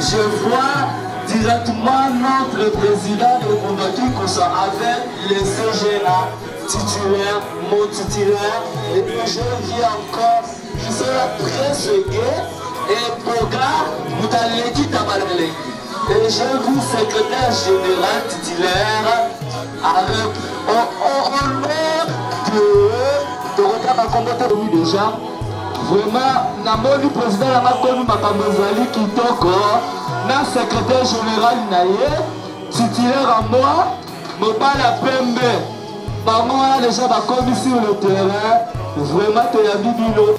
Je vois directement notre président de Kondoki avec les CGA titulaires, mon titulaire, et puis je viens encore, je serai très segué et programme, vous allez dire Tabaleleki. Et je vous secrétaire général titulaire avec honneur de retard à combattre déjà. Vraiment, namoni président de la Macron Makamozali Kitoko, na secrétaire général Naye, titulaire à moi, Mobala Pembe. Par moi, les gens va commis sur le terrain, vraiment, tu as vu Bilo.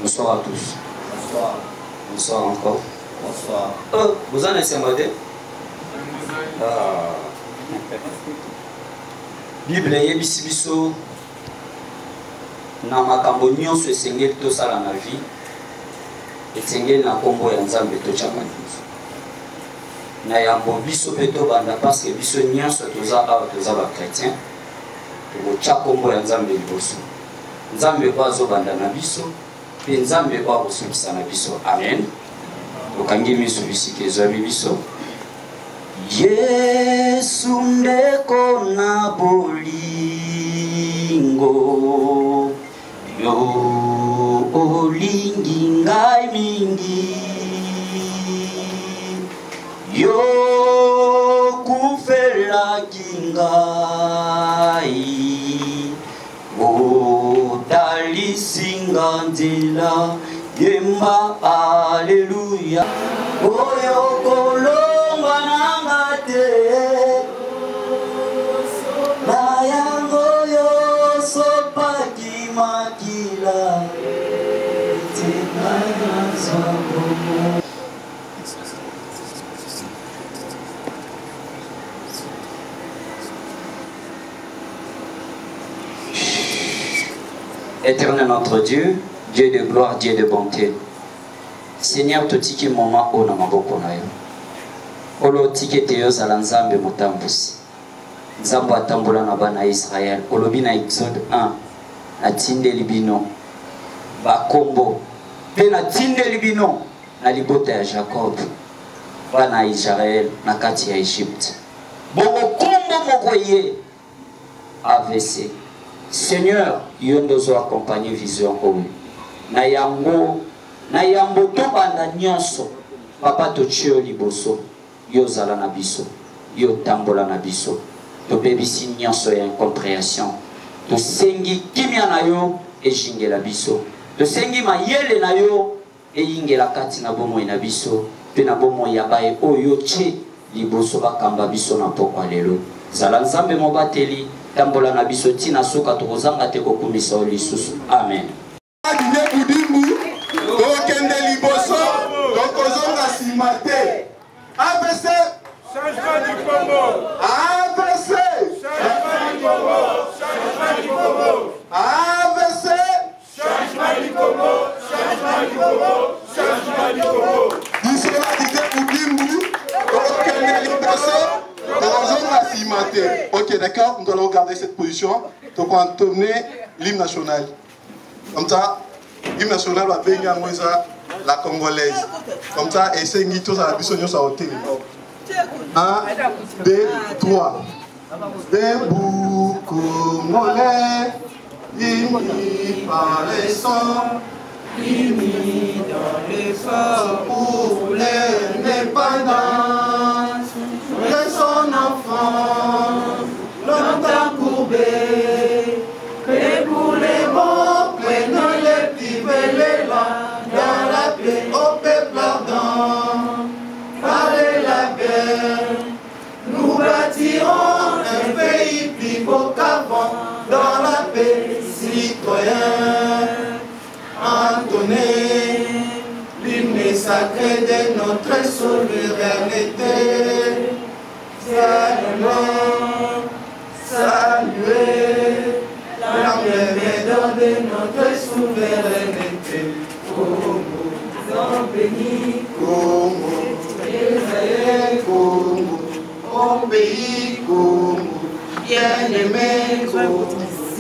Bonsoir à tous. Bonsoir. Bonsoir encore. Bonsoir. Vous en êtes modèle? Bible yebisi biso na makambo nyonso esengeli tosala na vie esengeli na kombo ya Nzambe totyaka nyonso na yango biso mpe tobanda parce que biso nyonso toza awa toza bakretien tokotya kombo ya Nzambe liboso. Nzambe po azobanda na biso mpe Nzambe po akosukisa na biso. Amen. Tokangi miso bisika ezwami biso. Yesu ndeko na bolingo yo olingi ngai mingi yo kufelaki ngai odalisinga nzela yemba aleluya oyo kolongwa nanga te na yango yoso paki makila tekana zango. Éternel notre Dieu, Dieu de gloire, Dieu de bonté. Seigneur, totiki moma ona maboko na yo. Olo tikete yo zala Nzambe motambusi. Nzambe atambola na bana Israël. Olobi na Exode 1. Na tindeli bino bakombo. Pe na tindeli bino na libota ya Jacob. Bana Israël na kati ya Egypte. Bongo kombo moko ye AVC. Seigneur, yo ndozo accompagner vision oyo. Na yango na yambo to banda nyonso papa to chio liboso yo zala na biso yo tambola na biso to bebisi nyonso ya incompréhension to sengi kimia na yo e jingela biso to sengi mayele na yo e yingela kati na bomo na biso pe na bomo ya bae oyo che liboso bakamba biso na pokwa lelo zala Nzambe mobateli tambola na biso tina soka to kozanga te kokumisa o lisusu. Amen. Okende liboso, tokozonga simate. AVC, changement du Congo. AVC, changement du Congo. Changement du Congo. AVC, changement du Congo. Changement du Congo. Changement du Congo. Disons-la dite Koudimbu, okende liboso, tokozonga simate. Ok, d'accord, nous allons garder cette position. Donc on va tourner l'hymne national. Comme ça. L'hymne national va venir la congolaise. Comme ça, et c'est une chose à la mission de hôtel. 1, 2, 3. Debout congolais, unis par les sangs, unis dans paix au peuple ardent. Par la paix, nous bâtirons un pays plus beau qu'avant. Dans la paix, citoyens, entonnez l'hymne sacré de notre souveraineté. Saluez la médaille de notre souveraineté. Congo, dans pays, Congo, Congo, au pays Congo, bien-aimé Congo,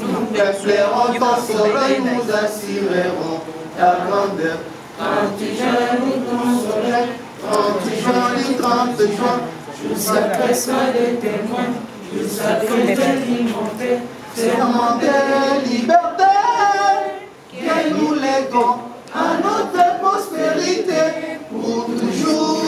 nous peuplерons ton soleil, nous assurerons ta grandeur. 30 juin, nous soleil, 30 juin, 30 juin, jusqu'à presque des témoins, jusqu'à l'humanité, serment de liberté, que nous léguons à notre prospérité pour toujours.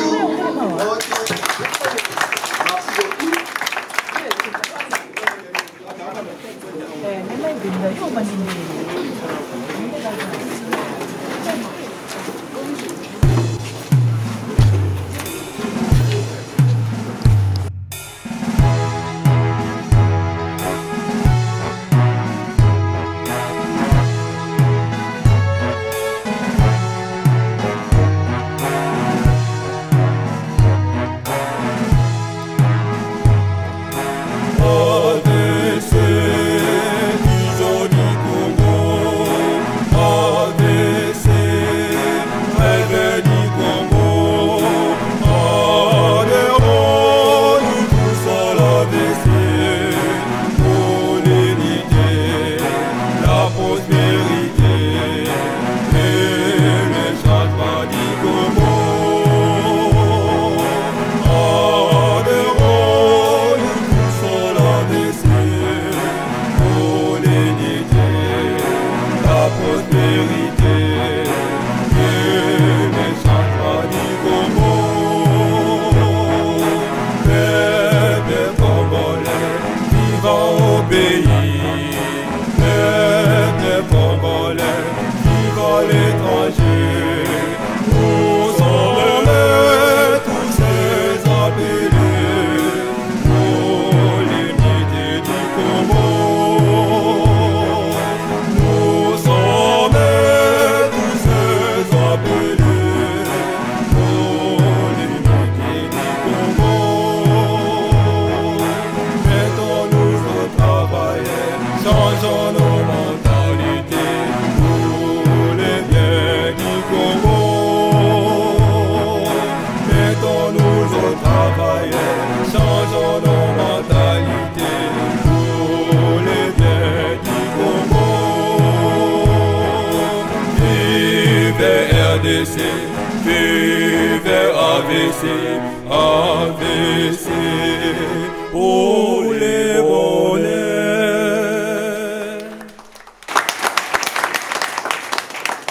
AVC, olé, olé.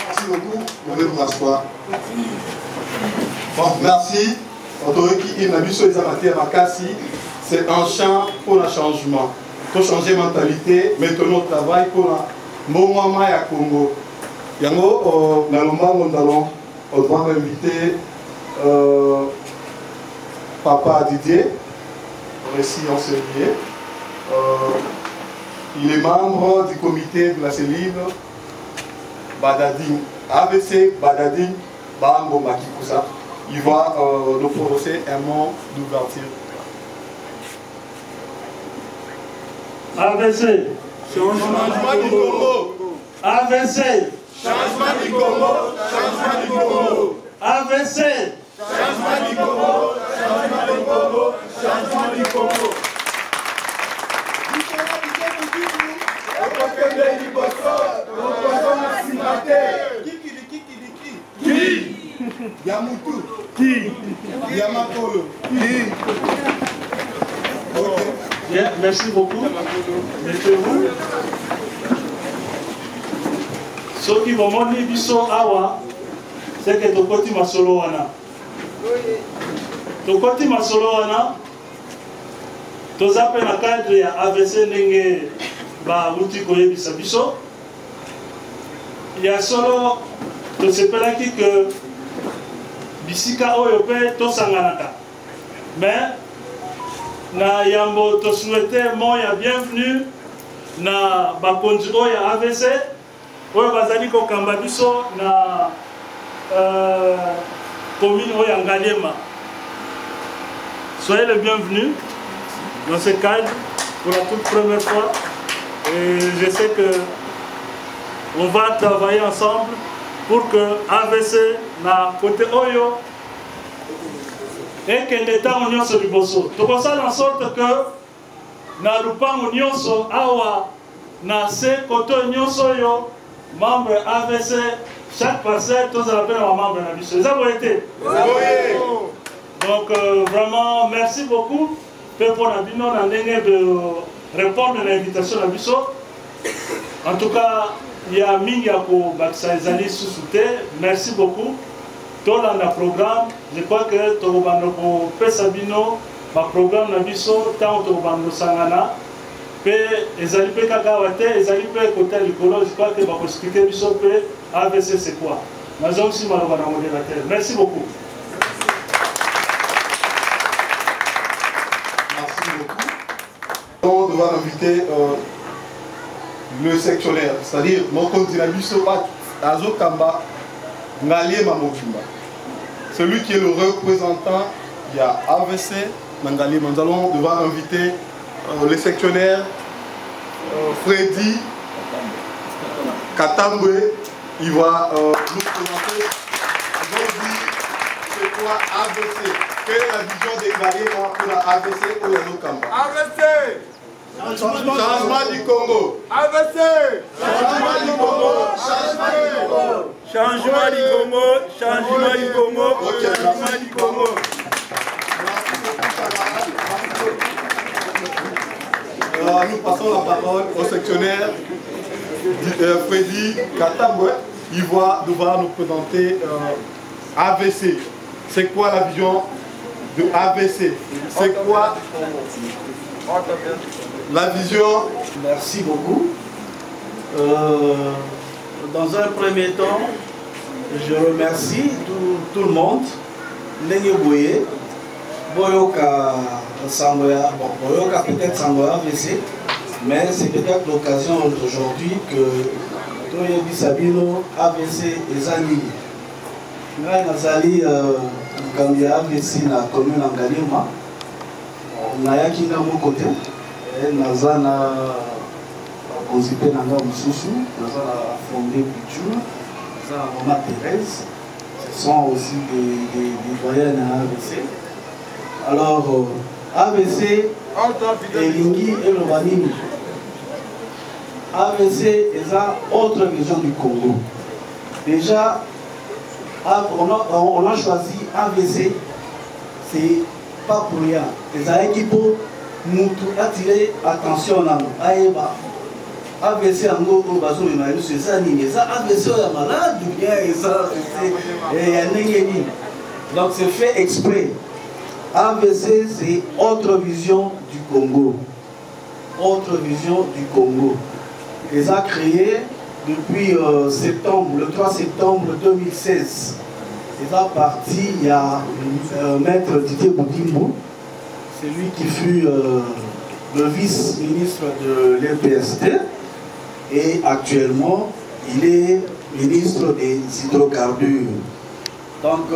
Merci beaucoup, vous pouvez vous asseoir. Bon, merci. C'est un chant pour le changement. Pour changer la mentalité, maintenant au travail pour le moment à Congo. Yango, nous allons inviter Papa Didier, ici en Servier. Il est membre du comité de la cellule Badadine, AVC Badadine Bango Makikusa. Il va nous prononcer un mot d'ouverture. AVC, Changement du Congo. AVC, Changement du Congo. Changement du Congo. AVC, Changement du Congo. Changement du Congo. Changement du Congo. Yamutu. Qui? Yamakolo. Bien, merci beaucoup. Mettez-vous. Ce qui va monter biso awa, c'est que tokoti masolo wana. Tokoti masolo wana. Tozape na cadre ya AVC ndenge ba uti koyebisa biso. Ya solo tosepelaki que bisika oyo pe tosanganaka. Mais na yambo to souhaiter moya bienvenue na bakonzi oyo AVC oyo bazali kokamba biso na commune oyo Ngaliema. Soyez les bienvenus dans ce cadre pour la toute première fois. Et je sais que on va travailler ensemble pour que AVC na côté oyo et que l'État union sur le bosso. Tout ça en sorte que na lupango nyonso awa na se côté nyonso yo membre AVC chaque parcelle tous appellent un membre na biso. Ça va été. Donc vraiment merci beaucoup pour la bino na ndenge de répondre à l'invitation à biso. En tout cas, il y a Mingako Baksaizali sous-souté. Merci beaucoup. Dans le programme, je crois que Togobano Pesabino, le programme Nabiso, tant Togobano Sangana, Ezali Pe Kakawate, Ezali Pe Côté Licolo, je crois que va expliquer Biso Pe AVC c'est quoi. Nous avons aussi Marobana modérateur. Merci beaucoup. Merci beaucoup. On va inviter le sectionnaire, c'est-à-dire mon candidat Biso Azokamba Ngaliema Mokimba. Celui qui est le représentant, il y a AVC Ngaliema. Nous allons devoir inviter le sectionnaire Freddy Katambwe. Il va nous présenter aujourd'hui c'est quoi AVC. Quelle est la vision des Ngaliema pour la AVC ou Azokamba? AVC Changement du Congo. AVC Changement du Congo. Changement du Congo. Changement du Congo. Changement du Congo. Changement du Congo. Alors, nous passons la parole au sectionnaire Freddy Katambwe. Il va devoir nous présenter AVC. C'est quoi la vision de AVC? C'est quoi la vision? Merci beaucoup. Dans un premier temps, je remercie tout le monde. Ndenge Boye, Boyoka Sangoya, bon, Boyoka peut-être Sangoya AVC, mais c'est peut-être l'occasion d'aujourd'hui que Toyebi Sabino AVC et Zani. Ngai Nazali candidat AVC na commune Ngaliema. Nayaki na mon côté. Nazana consulté Nanga Moussoussou, Nazana fondé Pichou, Nazana Maman Thérèse. Ce sont aussi des doyens à AVC. Alors, AVC, Elingi et Lobanini. AVC est une autre région du Congo. Déjà, on a choisi AVC, c'est pas pour rien. Les équipes nous attirer attention à nous. AVC en gros, c'est ça, AVC est malade ou bien donc c'est fait exprès. AVC c'est autre vision du Congo. Autre vision du Congo. Ils ont créé depuis le 3 septembre 2016. Ils ont parti, il y a maître Didier Boudimbo. C'est lui qui fut le vice-ministre de l'MPST et actuellement il est ministre des hydrocarbures. Donc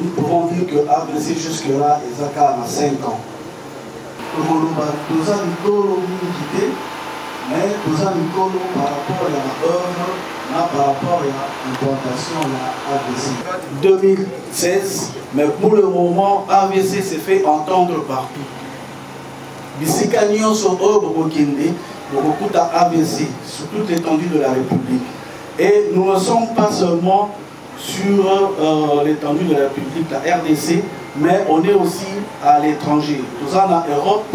nous pouvons dire que AVC jusque-là, il a 5 ans. Nous avons mais nous avons par rapport à l'œuvre, par rapport à l'implantation de AVC. 2016, mais pour le moment, AVC s'est fait entendre partout. Bisika nyonso oyo bokokende, bokokuta AVC sur toute l'étendue de la République. Et nous ne sommes pas seulement sur l'étendue de la République, la RDC, mais on est aussi à l'étranger. Nous sommes en Europe,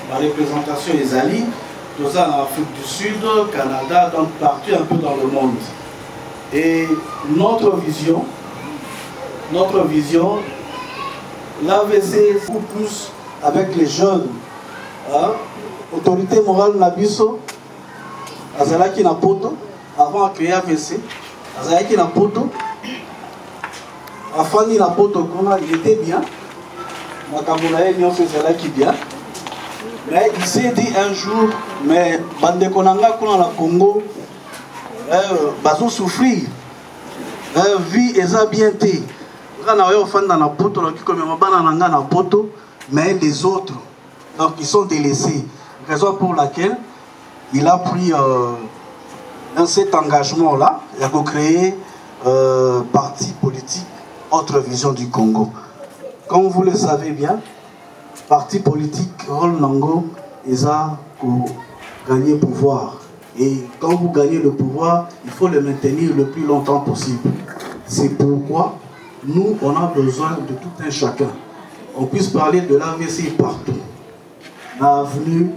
la représentation des alliés, nous sommes en Afrique du Sud, Canada, donc partout un peu dans le monde. Et notre vision, l'AVC beaucoup plus avec les jeunes. Autorité morale Nabiso, Azalaki Napoto, avant de créer AVC, Azalaki Napoto, Afani la poto Kona, il était bien. Makamoulaye Nyon faisait qui bien. Mais il s'est dit un jour, mais Bande Konanga Kona la Congo, bazo souffrir. Vie est bien té. Quand on a fait dans la poto, mais les autres, donc ils sont délaissés. Raison pour laquelle il a pris dans cet engagement-là, il a créé parti politique Autre Vision du Congo. Comme vous le savez bien, parti politique Rôle Nango, ils ont gagné le pouvoir. Et quand vous gagnez le pouvoir, il faut le maintenir le plus longtemps possible. C'est pourquoi nous, on a besoin de tout un chacun. On puisse parler de l'AVC partout. Dans l'avenue,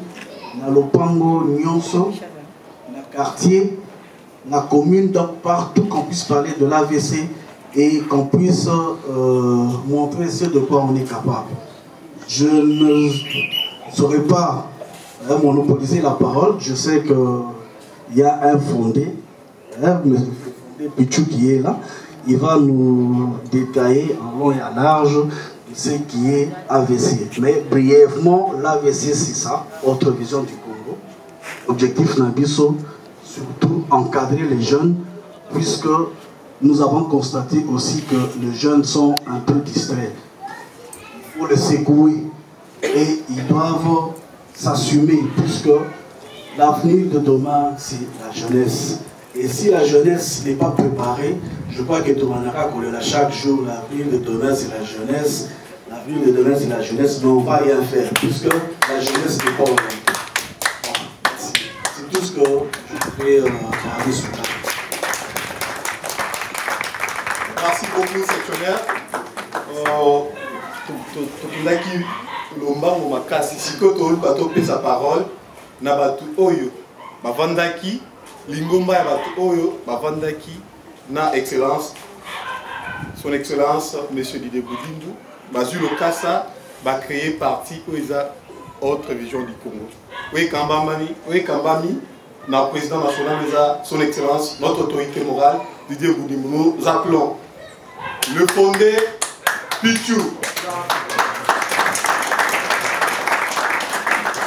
dans le Pango, Nyonso, dans le quartier, dans la commune, donc partout qu'on puisse parler de l'AVC et qu'on puisse montrer ce de quoi on est capable. Je ne saurais pas monopoliser la parole. Je sais qu'il y a un fondé, M. Pichou qui est là. Il va nous détailler en long et en large de ce qui est AVC. Mais brièvement, l'AVC c'est ça, Autre Vision du Congo. Objectif Nabiso, surtout encadrer les jeunes, puisque nous avons constaté aussi que les jeunes sont un peu distraits. Il faut les secouer et ils doivent s'assumer, puisque l'avenir de demain, c'est la jeunesse. Et si la jeunesse n'est pas préparée, je crois que Tomanara Kolela, chaque jour, l'avenir de demain, c'est la jeunesse. L'avenir de demain, c'est la jeunesse. Mais on ne va rien faire, puisque la jeunesse n'est pas orientée. C'est tout ce que je voudrais parler sur ça. Merci beaucoup, sectionnaire. Tokundaki Lombango Makasi, Siko Tolu Bato pe sa parole, Nabatu Oyo, Bavandaki, Lingomba Batu Oyo, Bavandaki, na excellence, son excellence, monsieur Didier Boudindou, Bazu Lokasa, va créer parti OISA, Autre Vision du Congo. Oui, Kambami, na président national, son excellence, notre autorité morale, Didier Boudindou, nous appelons le fondé Pichou.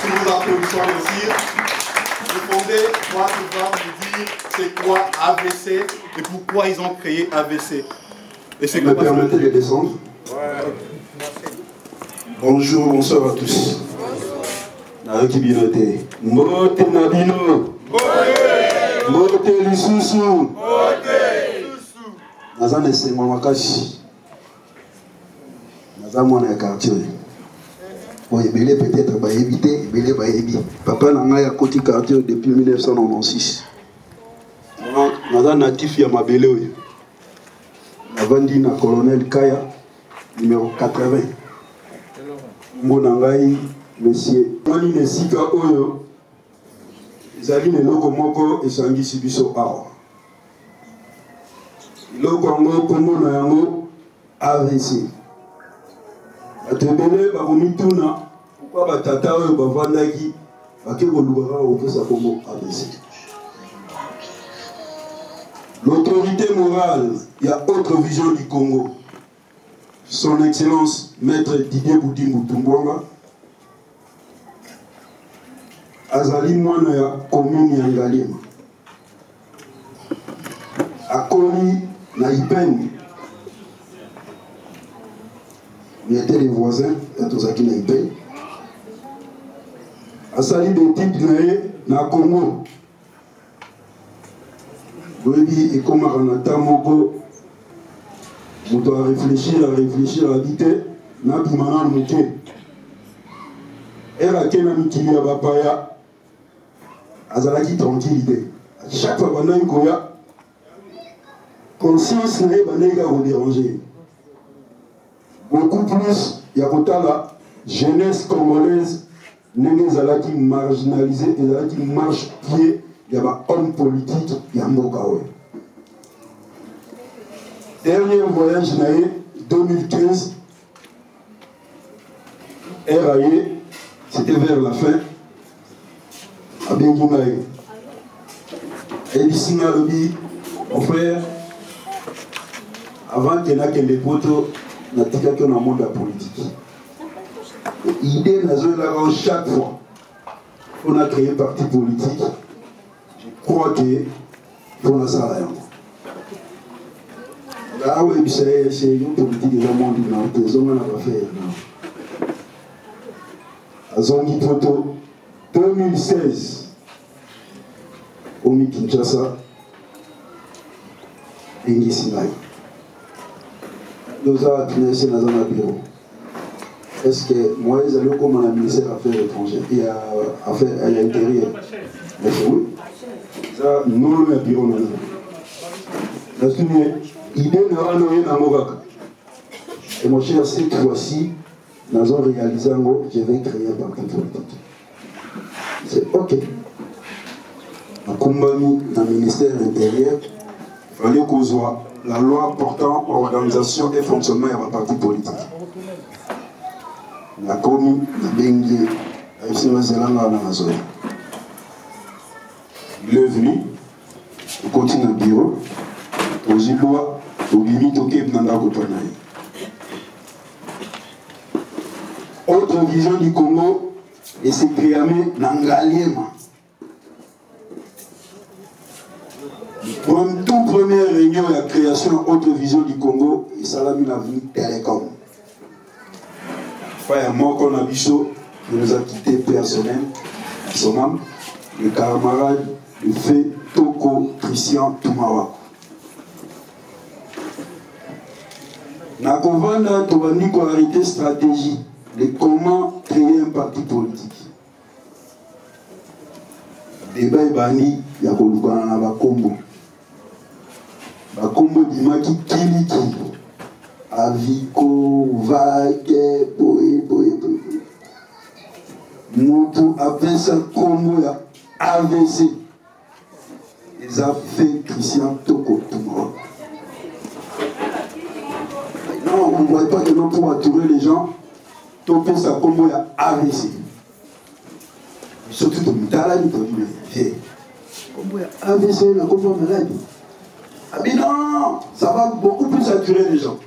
Si nous applaudissons aussi, le fondé va nous dire c'est quoi AVC et pourquoi ils ont créé AVC. Et c'est me permettez de descendre. Bonjour, bonsoir à tous. Naoki Binote. Mote Nabino. Mote Lisusu. Nazane Semamakashi. Nazamona quartier. Bon, il peut-être éviter, il va éviter. Papa n'a pas côté quartier depuis 1996. Nous avons natif à Mabélé. Nous avons dit à colonel Kaya, numéro 80. Mon angai, monsieur. Mani Nesika Oyo, Zali Neloko Moko et Sangi Sibiso Awa. Loko Ango, Kombo Nayango, AVC. Atebele bakomituna pourquoi batata oyo bavandaki bakekoluka opesa kombo AVC. L'autorité morale, il y a Autre Vision du Congo. Son Excellence Maître Didier Boudindou Tumbwanga azali mwana ya commune ya Ngalema akoli na Ipeni. Il était les voisins, Atozaki na Ipeni. Asali des types na Congo. Boyebi et comme Ranata Moko, on doit réfléchir, à vite, na bimana muke. Era kena mikili ya bapaya, azalaki tranquillité. Chaque fois qu'on a une koya, conscience n'est pas déranger. Beaucoup plus, il y a la jeunesse congolaise n'est pas marginalisée, et qui marche pied, il y a un homme politique, il y a un Mokawe. Dernier voyage, 2015, RAE, c'était vers la fin, à Bengumae. Et ici, mon frère, avant que na kende poto na tika que na monde politique idée na zo là chaque fois on a créé un parti politique je crois que on a ça là là oui c'est une politique de monde na tezo na pas faire azongi poto 2016 au Kinshasa Ingisi Lai. Nous avons financé dans un bureau. Est-ce que moi, ils allaient comme un ministère des Affaires étrangères et Affaires à l'intérieur? Oui. Ça, nous, le bureau, nous. La idée n'est pas dans Movac. Et mon cher, cette fois-ci, nous avons réalisé un mot, je vais créer un parti politique. C'est OK. Dans le ministère de l'Intérieur, il fallait qu'on soit la loi portant organisation et fonctionnement d'un parti politique. La commune de Bengue, il est venu, il continue le bureau, aux lois, aux limites auxquelles il a autre vision du Congo, et c'est créé Nangaliema. Pour toute première réunion de la création de Haute Vision du Congo, il s'est mis la vie Télécom. Frère Moko Nabiso, qui nous a quittés personnel, son âme, le camarade, le fait Toko Christian Toumawa. Dans le convent, Tobani a arrêté stratégie de comment créer un parti politique. Débat Bani, il y a un Bakombo. Bakombo Dimaki Kiliki. Aviko, Vague, Boé. Moutou appelle ça Congo AVC. Ils ont fait Christian Toko Toumawa. Non, on ne voit pas que non pour attirer les gens. Topé ça Congo AVC. Surtout dans le talent, Congo AVC, la Congo malade. Ah mais non, ça va beaucoup plus attirer les gens.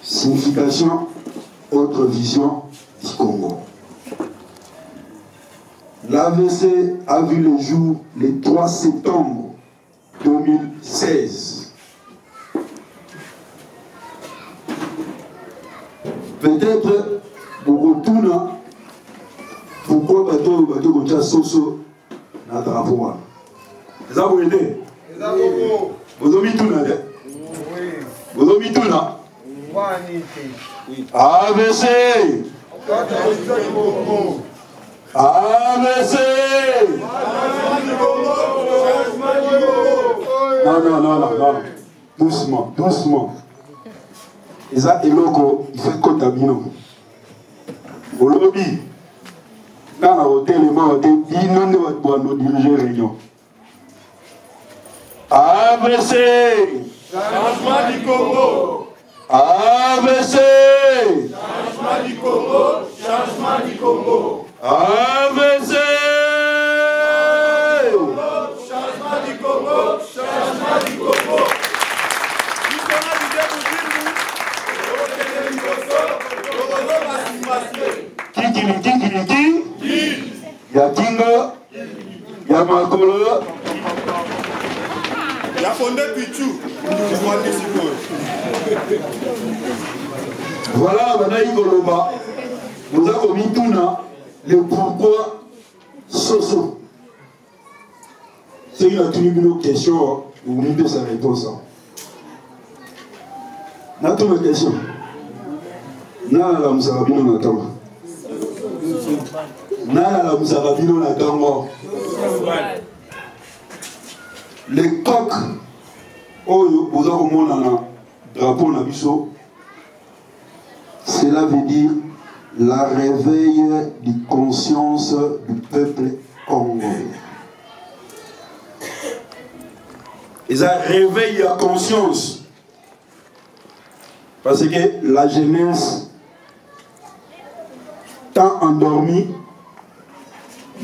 Signification, autre vision du Congo. L'AVC a vu le jour le 3 septembre 2016. Peut-être, pour retourner, pourquoi bateau comme ça, Soso, dans drapeau. Ça vous aide? Vous avez mis tout là? Vous avez mis tout là? AVC! AVC! Non. Doucement. Et ça, il faut comptabiliser. Au lobby, dans l'hôtel, il nous diriger réunion. AVC! Changement du Congo! AVC! Changement du Congo! Changement du Congo! AVC! Changement du Congo! Changement du Congo! Kikili. Ya Kinga, ya Makolo. Ya Fondé Pichou. Voilà, Banaï Koloba. Nous avons mis tout là, le pourquoi Soso. C'est une tribune question, vous mettez sa réponse. N'a pas de question. N'a la Moussarabino Natama. N'a la Moussarabino Natama. Les coqs, vous avez mon drapeau Nabiso, cela veut dire la réveil de conscience du peuple congolais. Et ça réveille la conscience. Parce que la jeunesse, tant endormie,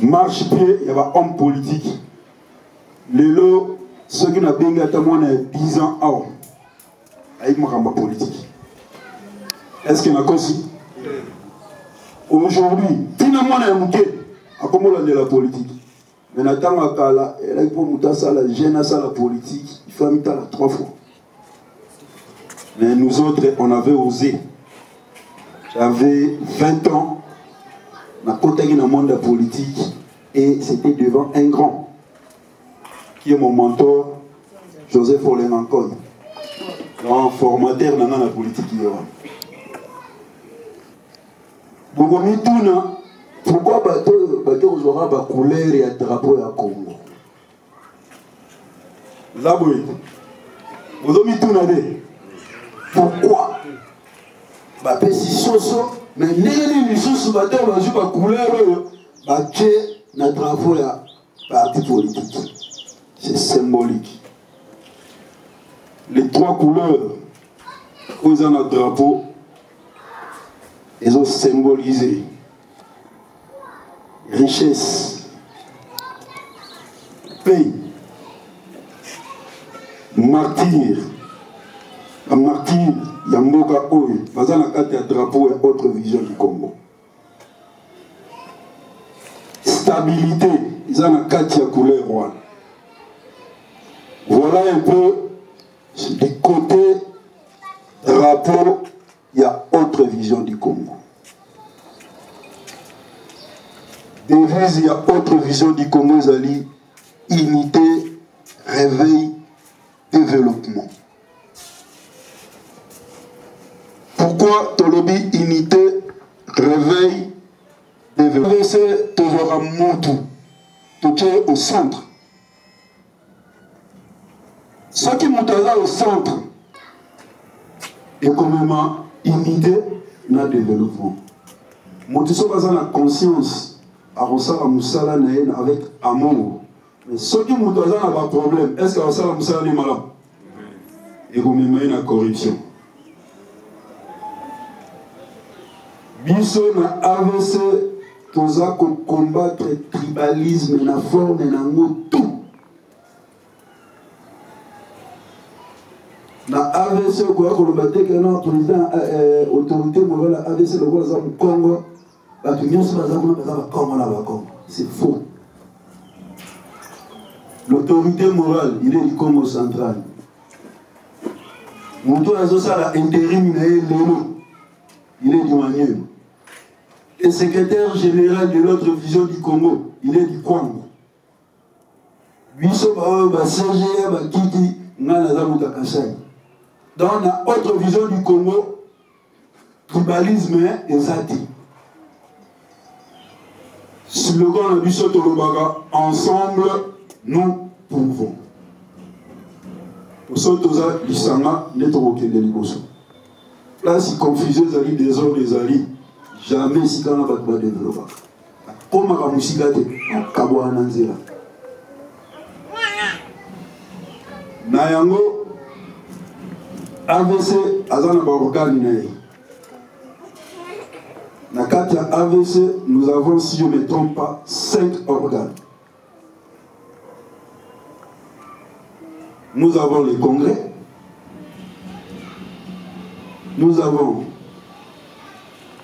marche-pied, il y a un homme politique. Le lot, ceux qui n'ont pas 10 ans avant. avec ma politique. Est-ce qu'il y a aussi? Aujourd'hui, finalement, on a un à comment on a de la politique. Mais Nathan Akala, elle a pour monter ça, la gêne ça, la politique, il faut mettre là 3 fois. Mais nous autres, on avait osé. J'avais 20 ans, on a côté dans le monde de la politique, et c'était devant un grand, qui est mon mentor, Joseph Olemankoy, grand formateur dans la politique. Pourquoi bateau aura la couleur et le drapeau à Congo? Pourquoi? Si soso, mais les sous bateau la couleur le drapeau à parti politique. C'est symbolique. Les 3 couleurs aux un drapeau, ils ont symbolisé richesse, paix, martyr. Un martyr, Yamboka Oye, basant la carte de drapeau et autre vision du Congo. Stabilité, ils ont la carte de couleur roi. Voilà un peu du côté drapeau, il y a autre vision du Congo. Devise, il y a autre vision du Congo, Zali, unité, réveil, développement. Pourquoi Tolobi unité, réveil, développement? C'est toujours un Moutou, tout est au centre. Ceux qui montent là au centre, et comme unité, il y a développement. Moutou sont pas dans la conscience, à Rossala Moussala avec amour. Mais ceux qui montent là n'ont pas de problème. Est-ce que Rossala Moussala est malade? Et comme il y a une corruption. Biso na AVC, toza ko combattre tribalisme na forme na tout. Na AVC ko combattre que non président autorité morale AVC le voisin au Congo, ba tout nyonso baza Congo na ba Congo. C'est faux. L'autorité morale, il est du Congo central. Moutou azosala intérim na lelo. Il est du Manième. Et secrétaire général de l'autre vision du Congo, il est du Kwango. Biso ba CGA ba Kiki ngana za mutakasai. Dans la autre vision du Congo, tribalisme et zati. Slogan de Biso Tolobaga, ensemble nous pouvons. Pour ça, toza lisanga netoroke de liboso. Là, si confusion zali des hommes des alliés, jamais si quand on va développer. Comme à Moussigate, Kabo Ananzela. Nayango, AVC, Azana Barokani Naye. Nakatia AVC, nous avons, si je ne me trompe pas, 5 organes. Nous avons les congrès. Nous avons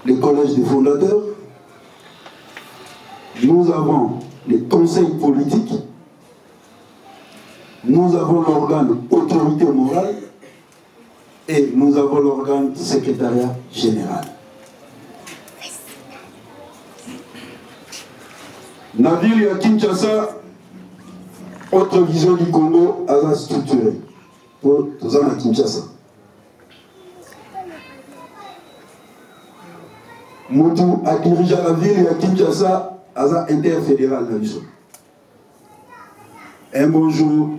les collèges des fondateurs, nous avons les conseils politiques, nous avons l'organe autorité morale et nous avons l'organe secrétariat général. La ville de Kinshasa, autre vision du Congo, a structuré pour tous les à Kinshasa. Moutou a dirigé la ville de Kinshasa à interfédéral. Un bon jour,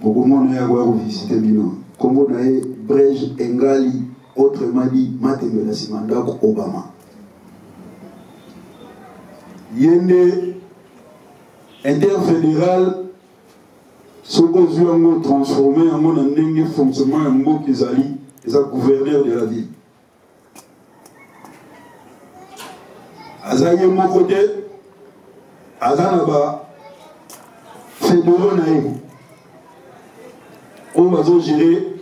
beaucoup de monde a visité Bino. Congo Nae, Brège, Engali, autrement dit, Matembela Simandako, Obama. Yende interfédéral, ce qu'on a transformé en un fonctionnement en mot qu'ils allaient, les gouverneurs de la ville. Azaye mon côté, Azanaba, fédéraux naïf. On va gérer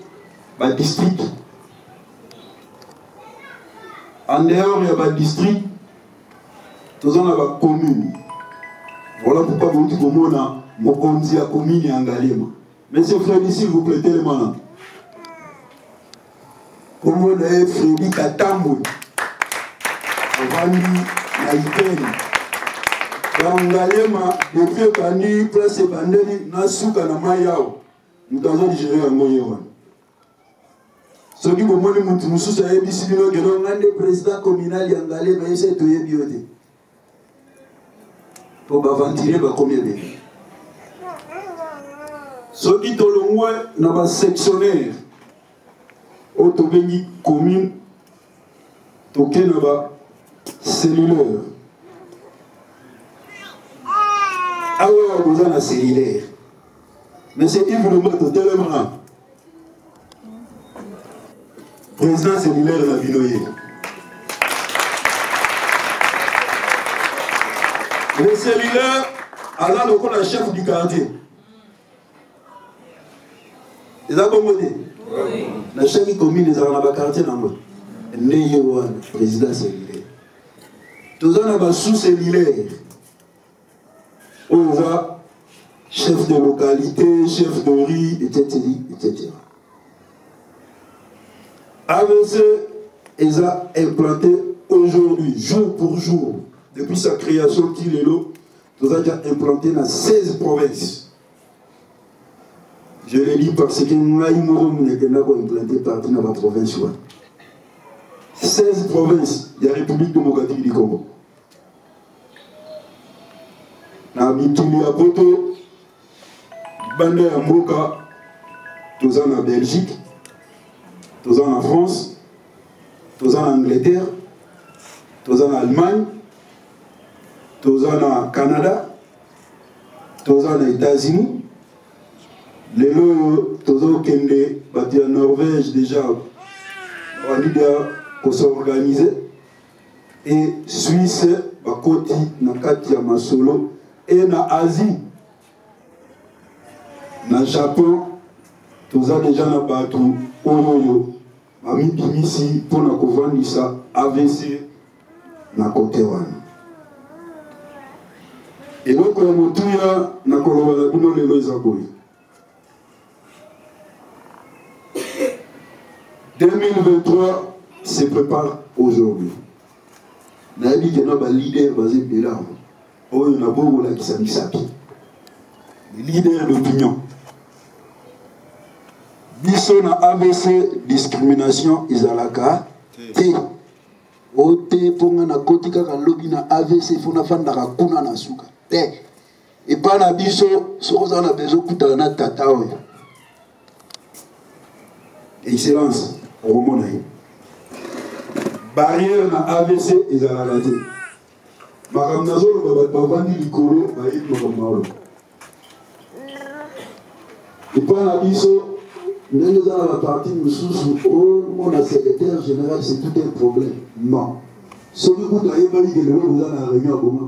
le district. En dehors, il y a le district. Tous on a la commune. Voilà pourquoi vous dites que mon conduit à commune et en Galema. Monsieur Freddy, s'il vous plaît, tellement. Comme on a Freddy Katambo. On va lui naïpeni. Dans Galema, depuis que nous place bandeni, na suka na mayao. Nous avons digéré un moyen. Ce qui vous montre que nous sommes les présidents communal en Galema, c'est tout est bioté. Pour ventiler combien de ceux qui ont le moins dans la sectionnaire autobéni commune toqué dans la cellulaire. Ah ouais, vous avez la cellulaire. Mais c'est Yves le mot tellement. Président cellulaire de la Binoye. Le cellulaire, alors le chef du quartier. Ils ont commandé. La chef de commune, ils ont dans le quartier. Le président cellulaire. Tous on a sous-cellulaire. On a chef de localité, chef de riz, etc. AVC, ils ont implanté aujourd'hui, jour pour jour, depuis sa création, Kilelo, nous avons déjà implanté dans 16 provinces. Je le dis parce que nous avons implanté partout dans la province. 16 provinces de la République démocratique du Congo. Dans Mituli à Poto, Bandé à Mboka, tous en Belgique, tous en France, tous en Angleterre, tous en Allemagne, tous en Canada, tous en États-Unis, les lots, tous en Kende, en Norvège déjà, on a s'organiser, et Suisse, Bakoti, Nakati, Masolo, et en Asie, dans le Japon, tous en déjà dans Batou, Oyoyo, Mami Bimisi, pour nous vendre ça, AVC, na côté wana. Et donc, on a tout na koloba bino lelo ezakoyi. 2023 se prépare aujourd'hui. Na dit que nos leaders basés de là, on a beaucoup là qui s'amisapi. Les leaders d'opinion. Biso na AVC discrimination izalaka te. Ote ponga na kotika ka lobby na AVC fona fanda ka kuna na suka. Te. Et pas na biso soza na bezo kuta na tata oyo. Excellence, romona yi. Barrière na AVC izalaka te. Makamnazo lo babandi likolo ba yit makamalo. Et pas na biso nous dans la partie nous mon secrétaire général, c'est tout un problème. Non. Ce que vous avez dit que vous avez la réunion à Goma,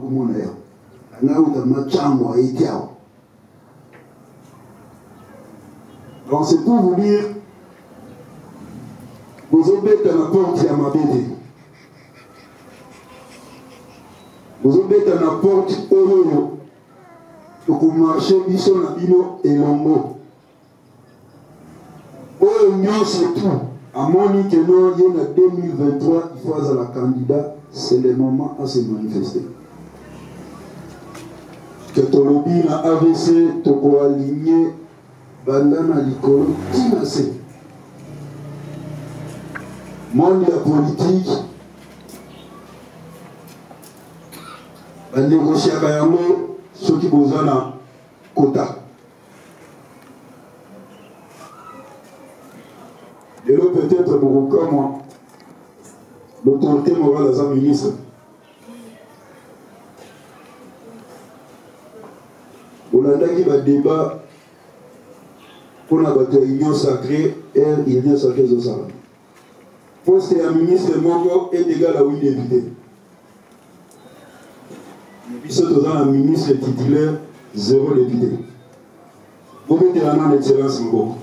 donc c'est pour vous dire, vous embêtez à la porte à ma bébé. Vous embêtez à la porte au pour marcher, Bisson, Abino et Longo. Union c'est tout. À mon avis, il y a 2023, il faut à la candidat, c'est le moment à se manifester. Que ton lobby na AVC, tu peux aligner bandana likolo, tinase. Monde la politique, négocier avec ceux qui ont besoin quota. Et là, peut-être pour comme l'autorité morale d'un ministre. On a dit qu'il y a un débat pour la réunion sacrée et l'union sacrée de ça. Poste un ministre Mongo est égal à 8 députés. Et puis, c'est un ministre titulaire, 0 député. Vous mettez la main d'excellence Mongo.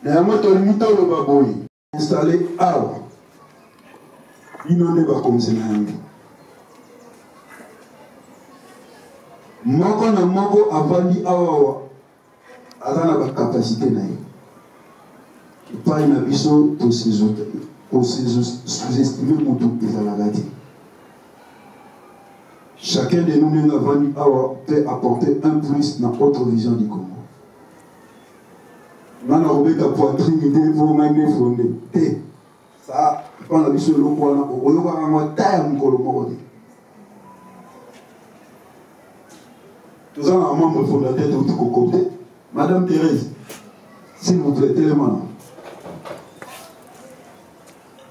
Néanmoins, tu as limité le baboui. Installé à il n'en est pas comme ça. Moko na moko avandi awa azana ba capacité na ye. Pas une abisso pour sous-estimer mutu ezalaka te. Chacun de nous avandi awa peut apporter un plus dans notre vision du Congo. Nana obeka poitrine de vos mains fondées. Te ça pas la biso lo kwa na oloka ngwa taya mukolo moko te. Tous un membre fondateur de tout côté. Madame Thérèse, s'il vous plaît, téléman.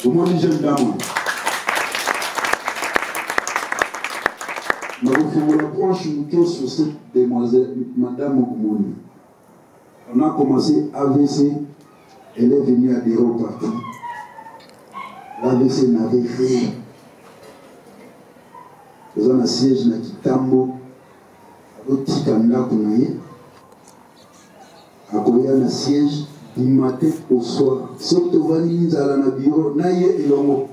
Au moins, jeune dame. Nous avons la branche sur cette demoiselle, Madame Oumoni. On a commencé AVC, elle est venue adhérer au parti. L'AVC n'avait rien. Nous avons un siège à Kitambo. Oti kamina kunaye akoya na siège du matin au soir soki tovandi nzala na bureau na ye elongo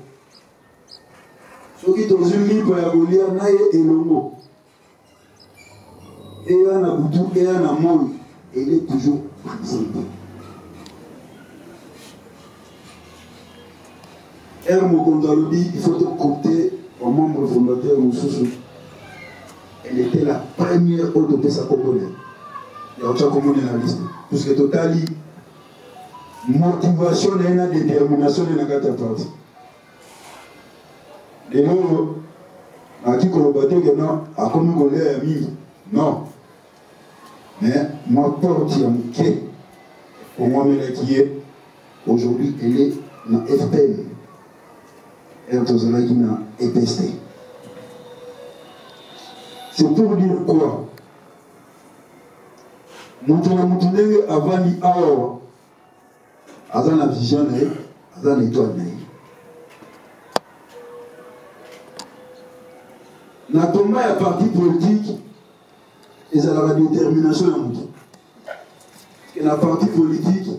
soki tozwi lipa ya kolia na ye elongo eya na butu eya na moi elle est toujours présente. Mokonzi alobi il faut te compter en membre fondateur mosusu. Elle était la première autre de sa communauté. Il y a autre communauté dans la liste. Parce que total, motivation et la détermination de la partie. Et nous, à qui qu'on a dit que non, à comme on l'a mis, non. Mais moi, porte y a mouqué. Pour moi, qui est aujourd'hui, elle est dans FPN. Elle est dans EPST. C'est pour dire quoi? Nous avons avant l'Awa, avant la vision, avant l'étoile. Dans le combat, il y a parti politique, et ça a la détermination à nous. Et la partie politique,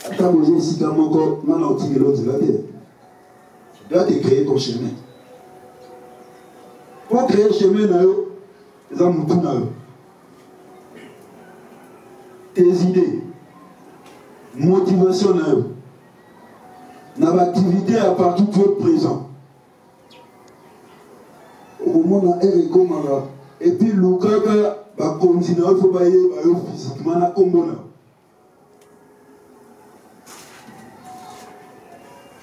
à ta manger ici, comme encore, maintenant, on tire l'autre de la terre. Tu dois te créer ton chemin. Pour créer le chemin, tes idées, motivation, l'activité à partir de votre présent. Au moment où on et puis le cas va continuer à faire physiquement à Combona.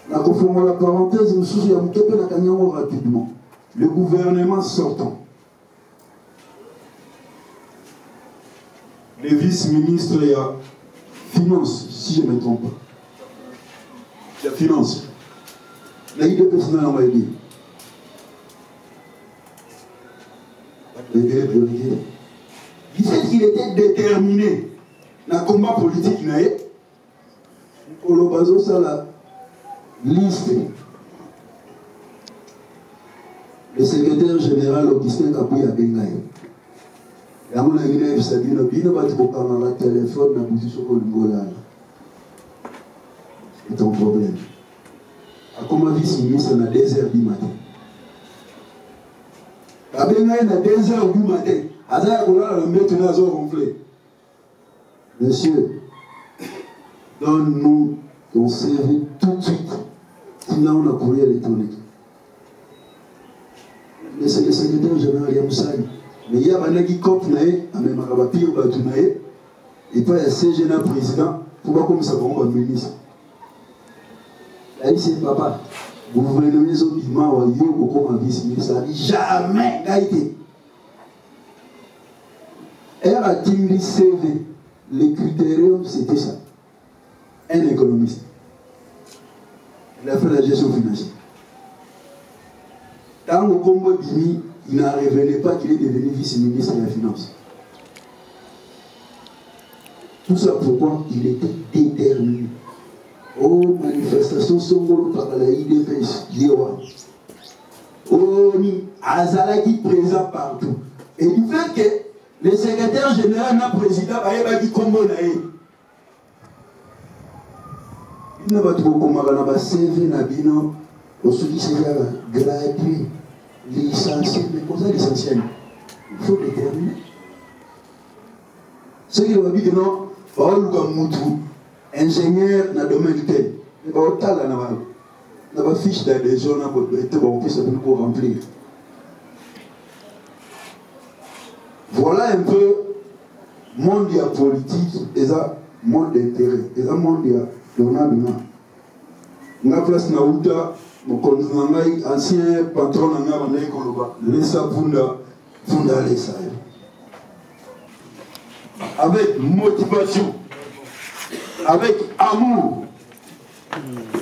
La parenthèse, nous sommes rapidement. Le gouvernement sortant. Le vice-ministre, il y a finance, si je ne me trompe pas. Il y a finance. La idée personnelle, on va dire. Il sait qu'il était déterminé dans le combat politique. On a ça la liste. Le secrétaire général Augustin Kabouya Bengaï. Il y a un téléphone c'est un problème. Comme vice-ministre, on a 2h du matin. La Bengaï a 2h du matin. Monsieur, donne-nous ton CV tout de suite. Sinon, on a courrier électronique. Le secrétaire général Yamoussani. Mais il y a un qui compte, il y a un pire batounaye, et pas un CG président, pourquoi comme ça va un ministre. Là, c'est papa, vous voulez nommer les autres ou comme un vice-ministre, ça dit jamais Gaïté. Elle a dit CV, les critériums c'était ça. Un économiste. Il a fait la gestion financière. Dans le combat Bimi, il n'a révélé pas qu'il est devenu vice-ministre de la Finance. Tout ça pourquoi il était déterminé. Oh, manifestation Songolo par la IDPS, Diowa. Oh, Azalaki présent partout. Et du fait que le secrétaire général n'a président, il dit Congo naïe. Il n'a pas trop comment on a CV na bino. Aujourd'hui c'est gratuit, licencié, mais comment ça licencié? Il faut déterminer. Ce qui veut dire que non, ingénieur dans le domaine tel, il va y avoir fiche d'adhésion pour remplir. Voilà un peu le monde politique et le monde d'intérêt, et le monde de l'on. Na place na uta mon ancien patron na ngaba koloba laissa funda laissa avec motivation, avec amour,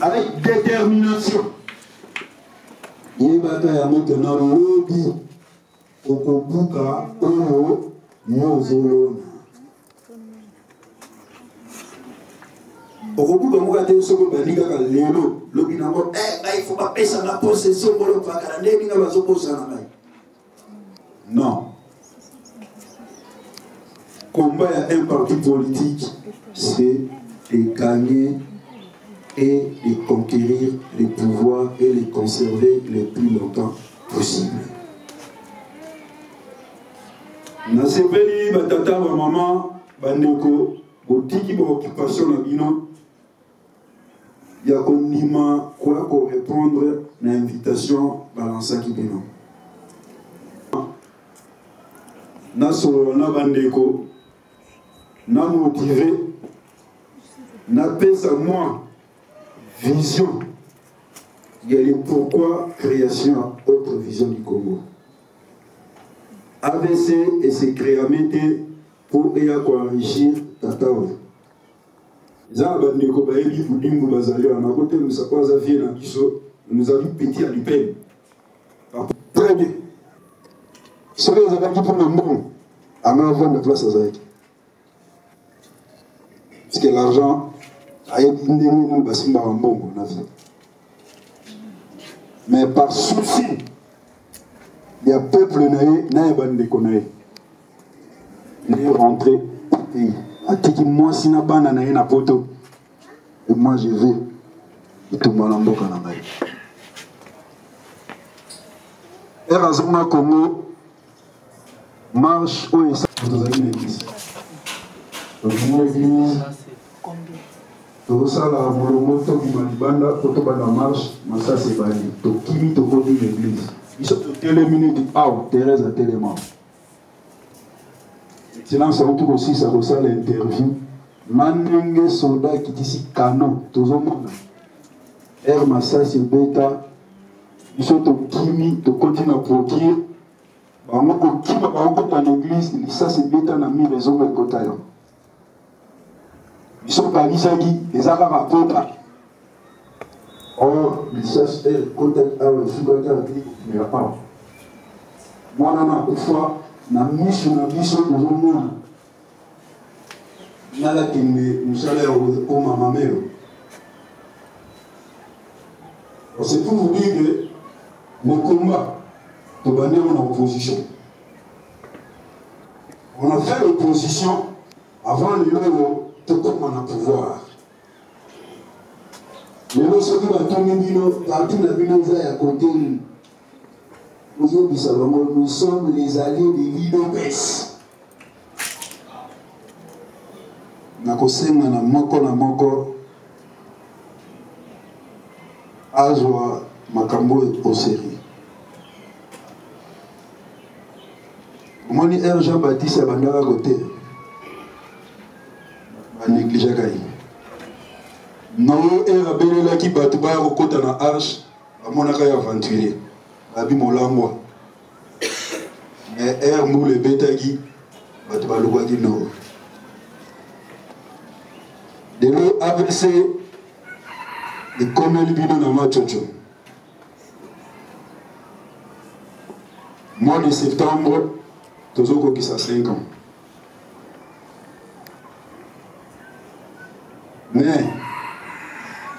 avec détermination. Yebaka ya moto na lobi okobuka oyo yozolona. Okobuka moka te soko bandika ka lelo lobi nango il faut pas pesa na possession bolo pakala nde ninga bazokosa na mai. Non. Combat à un parti politique, c'est de gagner et de conquérir les pouvoirs et les conserver le plus longtemps possible. Nasepeli batata ba maman bandeko botiki ba occupation na bino ya konima kwa ko répondre na invitation balansaki bino. Nasolo na bandeko na motivé, na pesa moi vision. Il y a le pourquoi création autre vision du Congo. AVC et ses créamétés pour enrichir Tataou. Zaba Ndeko Baebi Boudimbo Bazali, on a côté nous savons pas à vie dans Kiso, nous avons petit à l'UPEN. Très bien. Ce que vous avez dit pour le monde, à main avant de place à Zaïk. Parce que l'argent a été mais par souci, il y a peuple naïe rentré au pays. Atiki moi si na bana naïe na poto. Et moi je vais. Et tout le monde en boka na baï. Et Razoma Congo marche où est ça? Vous avez une église. Ça là, mon qui m'a dit banda, quand on marche, mais ça c'est pas dit. To kimi to côté l'église. Ils sont téléminés du out, Thérèse à télément. Sinon ça retourne aussi ça ressort l'interview. Manenge soldat qui dit ici canon, tout le monde. Air massa c'est bêta. Ils sont to kimi to côté na procure. Bah moi ko kimi ba ko dans l'église, ça c'est bêta na mi raison de côté. Ils sont pas lisagi, les arabes apôtres. Or, ils cherchent contact avec le souverain qui ne pas. Moi, une fois, na mission de monde. Nala qui me salaire au mamamero. C'est pour vous dire que le combat, de banner en opposition. On a fait l'opposition avant le nouveau. Comme on a pouvoir. Les lorsque nous avons partout la Binoza à côté, nous sommes les alliés de l'IDOPS. Nous avons moko Azwa Makambo au série. Moi, je Jean-Baptiste Abandara côté. Négligé Gaï. Non, et la belle là qui bat bas au côté de la arche, à mon avis aventurier. Abi Molambo. Mais air mou le bétagi, bat bas le wadi no. De l'eau AVC, de comment le bidon dans ma tchocho. Mois de septembre, Tozoko qui a 5 ans. Mais,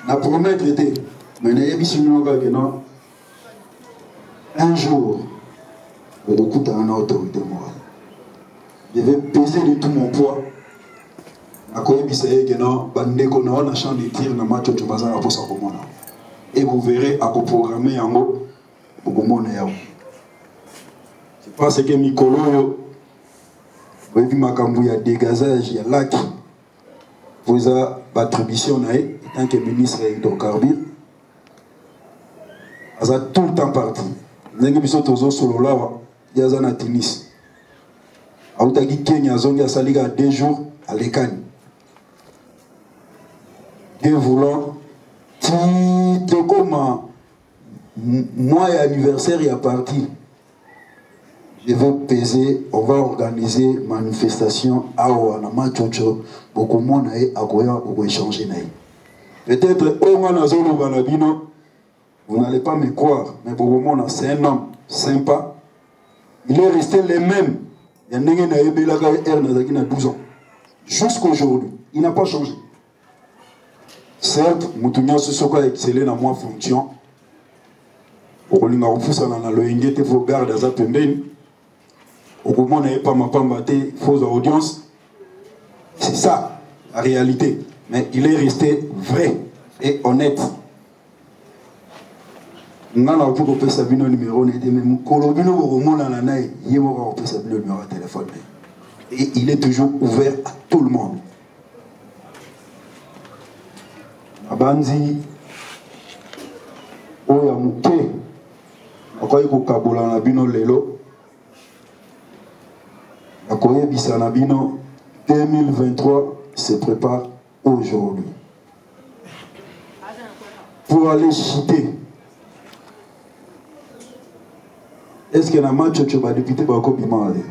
la promesse était, mais non, un jour, je vais un autorité morale. Je vais peser de tout mon poids on a champ de tir na match de bazar pour ça et vous verrez à quoi programmer en haut pour c'est parce que Mikolo vous avez vu il y a dégazage il y a lac vous avez attribution tant que ministre hydrocarbures ça a tout le temps parti n'engue biso tozo solo là il y a zana Tunis autaki Kenya zongi asaliga 2 jours à l'écane Dieu voulant tout comme moi et anniversaire est parti je vais peser on va organiser manifestation à Ouanama Tchocho beaucoup de monde a beaucoup échanger peut-être vous n'allez pas me croire mais beaucoup de monde c'est un homme sympa il est resté le même il y a un 12 ans jusqu'aujourd'hui il n'a pas changé. Certes, Moutounia Sissoko a excellé dans ma fonction. Au Kolinga Ofusa na loenge te faut garde à pembeni. Au moment n'avait pas ma pambaté fausse audience. C'est ça la réalité. Mais il est resté vrai et honnête. Nana au pour faire sabino numéro n'était même Kolobino au moment na nai yemo pour faire sabino numéro de téléphone. Et il est toujours ouvert à tout le monde. Abanzi oya muke akoyi kokabola na bino lelo akoyi bisa na bino 2023 se prépare aujourd'hui pour aller chuter. Est-ce que na match tu vas député ba ko bimade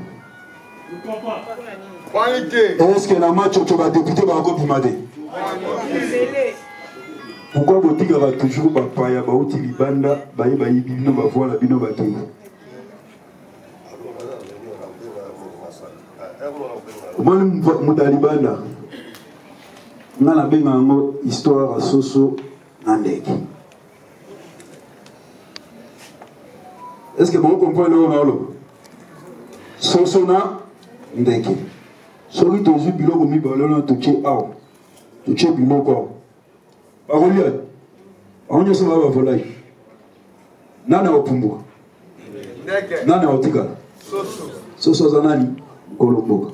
est-ce que na match tu vas député ba ko bimade pourquoi vous dites que toujours papa ya bauti libanda baye baye bino ba voila bino ba kei moi mutalibanda ngana benga ngo histoire à soso nandeki est-ce que vous comprenez là soso na ndeki celui tozu biloko mi balona toche aw toche biloko Parolia, on y a sauvé la volaille. Nana au Pumbo. Nana au Tiga. Soso Zanani, Colombo.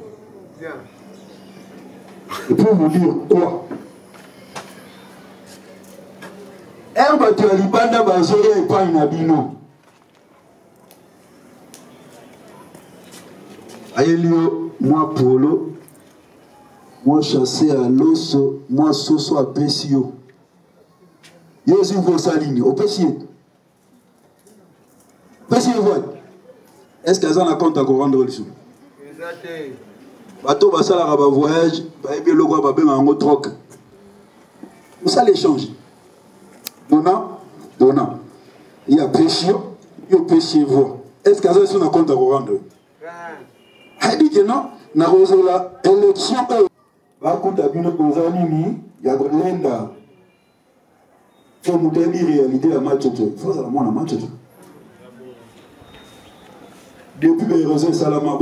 Et pour vous dire quoi? Herbe tu as libanda bazore et pas une abino. Aélio, moi Polo, moi chassé à l'osso, moi soso à Pessio. Yo aussi vous saline au pessier. Pessier voit. Est-ce qu'ils ont un compte à rendre le sou? Bateau va ça la voyage, va bien le va bien en troc. Où ça l'échange? Donnant. Il y a pessier, il y a pessier voit. Est-ce qu'ils ont un compte à rendre? Il dit que non, na la élection va coûter à bien il y a l'enda. Il faut montrer la réalité de la match. Il faut savoir la match. Depuis que Rosé Salama,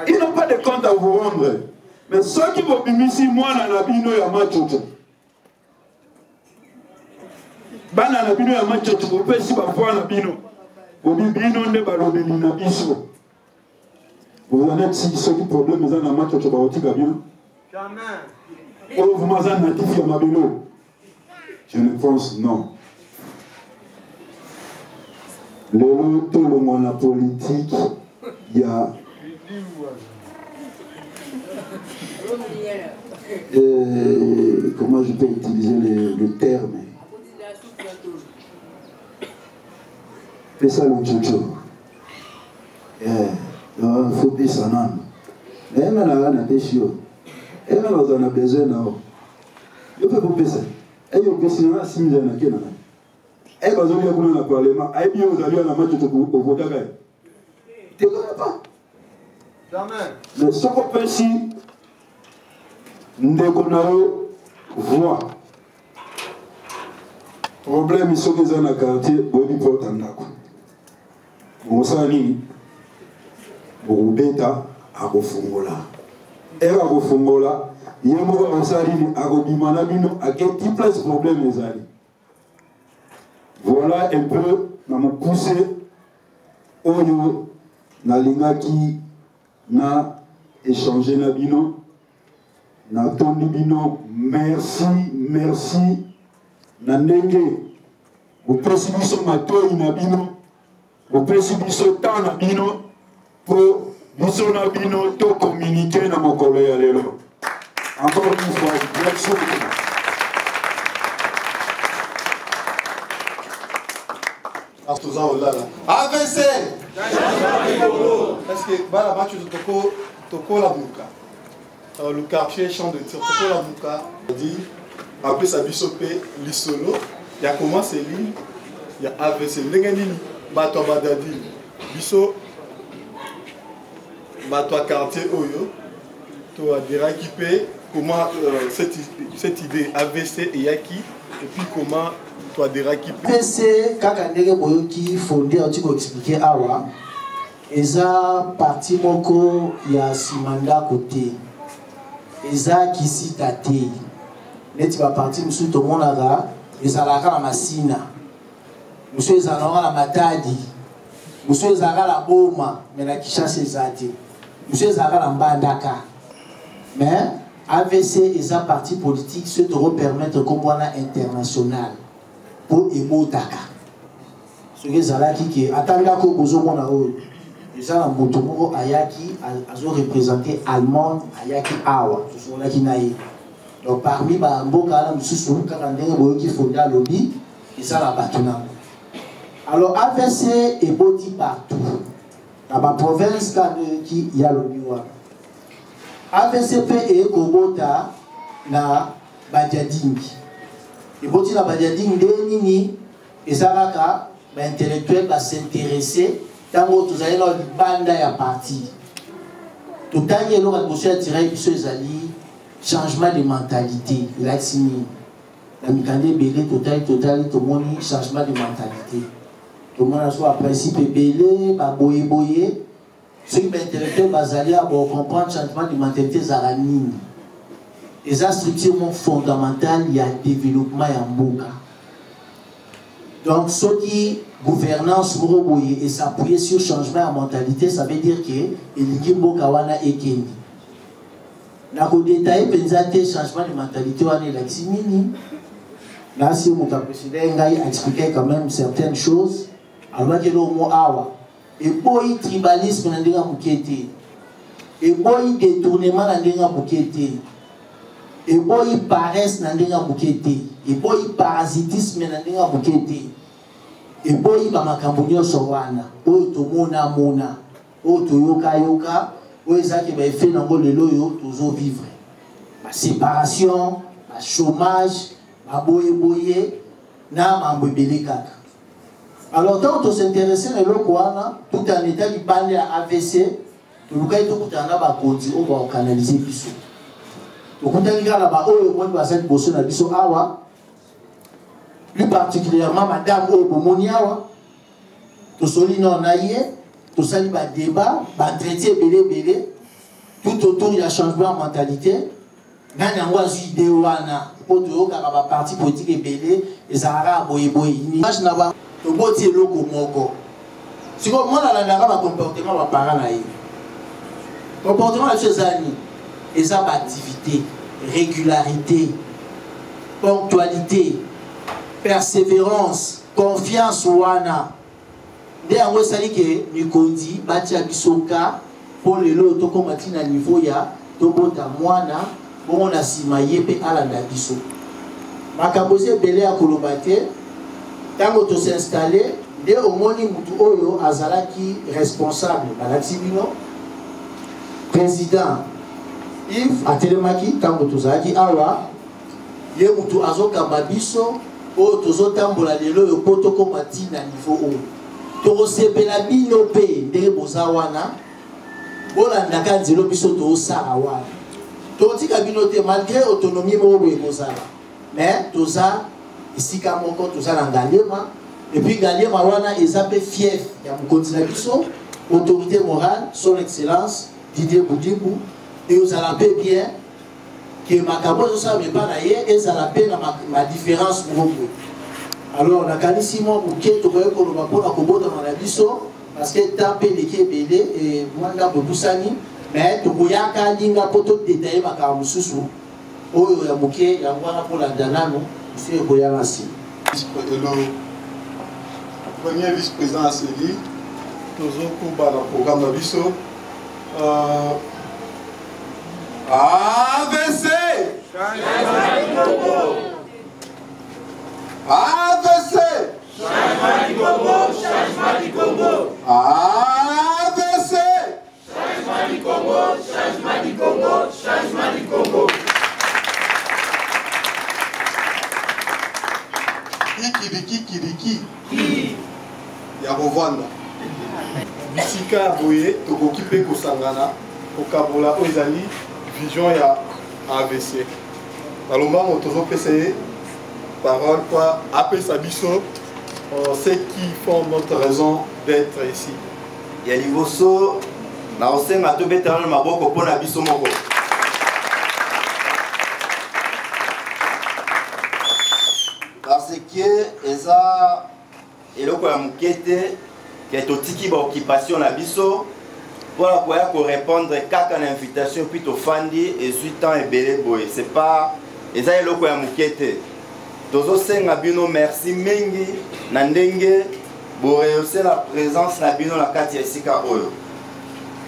il n'a pas de compte à vous rendre. Mais ceux qui vont ici, moi, dans la bino, il y a match. Dans la bino, il y a match. Vous pouvez ici voir la bino. Vous bino ne pas l'obéir. Vous en êtes si ceux qui problème, ils ont un match. Oh, vous m'avez notifié ma bélo. Je ne pense non. Tout le monde en politique, il y a. Comment je peux utiliser le terme? C'est ça le jojo. Il faut que ça n'en. Mais il y a des choses. Et là, on a besoin de je peux vous passer. Et vous passez là, si vous avez un kéna. Et vous avez un parlement. Et bien, vous avez un match de vous. Tu ne connais pas. Jamais. Mais ce qu'on peut ici, nous devons voir. Problème, ils sont dans le quartier, vous avez porté un accord. Vous savez, bokubeta akofungola era akofungola ye moko asalini akobima na bino aketi place problème ezali. Voilà un peu na mokuse oyo nalingaki na échanger na bino na tondi bino. Merci na ndenge bopesi biso matoi na bino, bopesi biso temps na bino po biso na bino to communiquer na mokolo ya lelo. Encore une fois, merci beaucoup. AVC. Parce que voilà, bah tu toko la bouka. Le quartier champ de tir, toko la bouka. Dit après ça bisopé l'isolo. Il y a comment c'est lui? Il y a AVC. N'engani bato badadi. Biso bato quartier oyo. To a déraquipé comment cette idée AVC et Yaki et puis comment toi déraquipé. AVC kaka ndenge boyoki fondé on tiko expliquer awa. Eza parti moko ya simanda côté. Eza kisi tate. Neti ba parti musu to monaka ezalaka na masina. Musu ezalaka na matadi. Musu ezalaka la boma mais na Kinshasa ezate. Musu ezalaka na mbandaka. Mais AVC est un parti politique qui doit permettre qu'on voit international pour Ebotaka. Ce qui est là qui est attendant que vous avez les gens en Botomoro Ayaki ont représenté Allemand Ayaki Awa. Ce sont là qui naïe. Donc parmi les Mboka, nous sommes qui fondent le lobby, et ça la bâtiment. Alors AVC est bâti partout. Dans ma province, il y a le miroir. AVCP et Kobota na Badiadingi. Et Boti na Badiadingi nini ezalaka ba intellectuel ba s'intéresser tango tozali na banda ya parti. Totangi elo ka bosia tirer biso ezali changement de mentalité. Laxini. La mikande belé total tomoni changement de mentalité. Tout le monde a soit principe belé ba boye. Ceux qui m'intéressent, bazali à comprendre le changement de mentalité zaranine. Et ça, structurement fondamental, il y a le développement en Mboka. Donc, ceux qui gouvernance et s'appuyer sur le changement de mentalité, ça veut dire que il Mboka wana ekendi. Na ko détailler pensate changement de mentalité wana la simini. Là, si mon président a expliqué quand même certaines choses, alors que le mot awa. Et boy tribalisme na ndenga bukete. Et boy détournement na ndenga bukete. Et boy paresse na ndenga bukete. Et boy parasitisme na ndenga bukete. Et boy ba makambo nyonso wana. Oyo tomona mona. Oyo toyoka. Oyo ezaki ba effet nango lelo yo tozo vivre. La séparation, le chômage, la boye na mambo ebele kaka. Alors, quand on s'intéresse à l'Okwana, tout en état du bandé à AVC, tout le cas, tout en a conduit, on va canaliser Bissot. Donc, on a dit là-bas, on va cette bosse à Bissot Awa, plus particulièrement Madame Obomoniawa, tout solino naïe, tout ça, il va débat, va traiter belé, tout autour de la changement de mentalité. Nani angwa idée wana, pour tout le parti politique et belé, et Zahara boye. Image n'a le boti eloko moko. Si vous avez un comportement de parents, comportement de ces années, les activités, régularité, ponctualité, persévérance, confiance wana. Dès que vous savez que nous condi, batia bisoka pour les lots comme matina niveau ya, tobota mwana, bon on a simaye pe ala na biso. Makabose belé à kolobate. Quand on s'est installé, dès au moment où Oyo Azalaki responsable, président Yves Atelemaki, quand on s'est dit Awa, Yemutu Azoka Babiso, O Tozo Tambola Lelo, le Potoko Matina niveau O. Torose Belabino P, de Bozawana, Bolandaka Zelo Biso to Sarawana. Torti Kabinote, malgré autonomie Mowe Bozala. Mais Toza, ici, quand on compte tout ça dans Galema, et puis Galema, on a des fief, il y a un continent, autorité morale, son excellence, Didier Boudibou, et aux alapés bien, que ma cabo ne savait pas d'ailleurs, et ça l'appelle ma différence pour vous. Alors, on a gagné 6 mois pour qu'il y ait un abisso, parce que tapé les qui est belé, et moi, je suis Boussani, mais tu peux y aller à poto détaillé ma cabo sous. Oh, il y a bouquet, il y a pour la Danano, monsieur Boyanassi. Premier vice-président à Céline, toujours pour le programme d'Abisso. AVC! AVC! Changement du Congo! Changement du Congo! AVC! Changement du Congo! Changement du Congo! Changement du Congo! Kiki. Ya Rwanda. Bisika boye tokokipe kosangana kokabola ezali vision ya AVC. Balomba motozo PCE parole quoi apesa biso ceux qui font notre raison d'être ici. Ya liboso na osenga to betana maboko pona biso moko. Parce que eza eloko ya mukete ke totiki ba occupation na biso pour koya ko répondre kaka na invitation puis to fandi et 8 ans ebele boye c'est pas eza eloko ya mukete tozo senga bino merci mingi na ndenge bo rehausser la présence na bino na kati ya sika oyo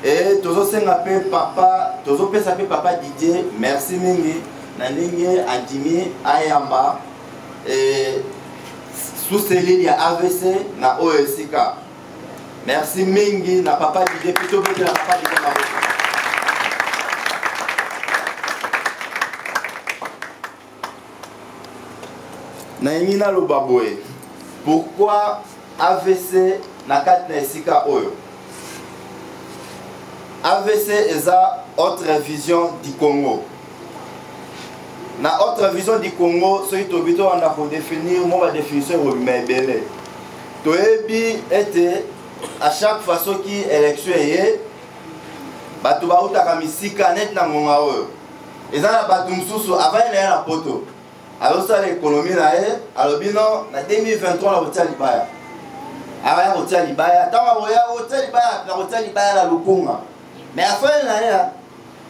et tozo senga pe papa tozo pesa pe papa Didier merci mingi na ndenge andimi ayamba et sous cellule ya AVC na OSK. Merci mingi na papa Didier plutôt que la papa Didier Maboko. Na yingina lo baboye. Pourquoi AVC na kati na esika oyo? AVC eza autre vision du Congo. Na autre vision du Congo, ce qui est on a pour définir, moi, la définition est belle. Toebi était à chaque façon qui élection est, batu ba uta kamisika net na ngonga oyo. Ezana batu msusu avant il y a la poto. Alors ça l'économie na e, alors bino na 2023 na hotel libaya. Aya hotel libaya, tama boya hotel libaya, na hotel libaya la lukunga. Mais afin na ya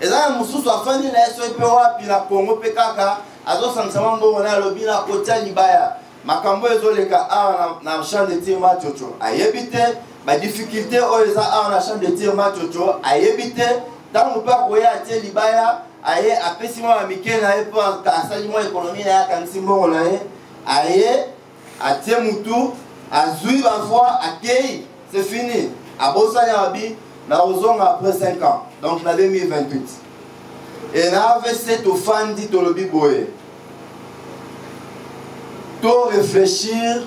ezana mususu afandi na eso pe wapi na Congo pe kaka azo sansama mbongo na lobi na hotel libaya. Makambo ezoleka na champ de tir machocho. Ayebite ba difficulté oyo za na champ de tir machocho, ayebite tango pa koya hotel libaya. Aye apesi mwa mikele na ye po asali mwa économie na ya kanisi mbongo na ye aye atie mutu azui bafwa akei c'est fini abosani abi na ozonga après 5 ans donc na 2028 et na AVC to fandi to lobi boye to réfléchir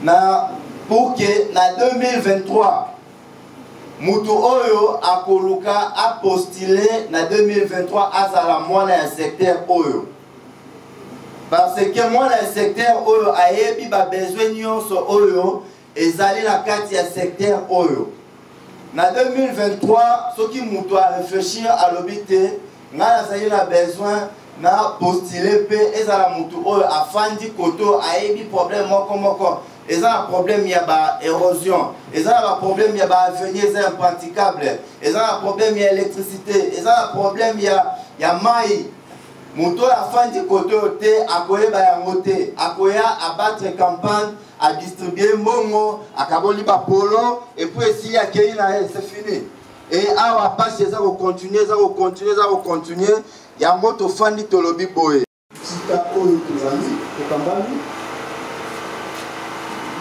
na pour que na 2023 Mutu Oyo akoluka a postulé na 2023 azala mwana ya secteur Oyo. Parce que mwana ya secteur Oyo ayebi ba besoin nyonso Oyo ezali na kati ya secteur Oyo. Na 2023 soki mutu a réfléchir à l'obité nga nazali na besoin na postuler pe ezala mutu Oyo afandi koto ayebi problème moko. Ils ont un problème, il y a l'érosion. Ils ont un problème, il y a l'avenir impraticable. Ils ont un problème, il y a l'électricité. Ils ont un problème, il y a maïs. Mouto la fin du côté, à quoi il à battre campagne, à distribuer Momo, à Kaboli Polo, et puis s'il y a Kéina, c'est fini. Et à la passe, ça va continuer. Il y a un mot fan de Tolobi Boé.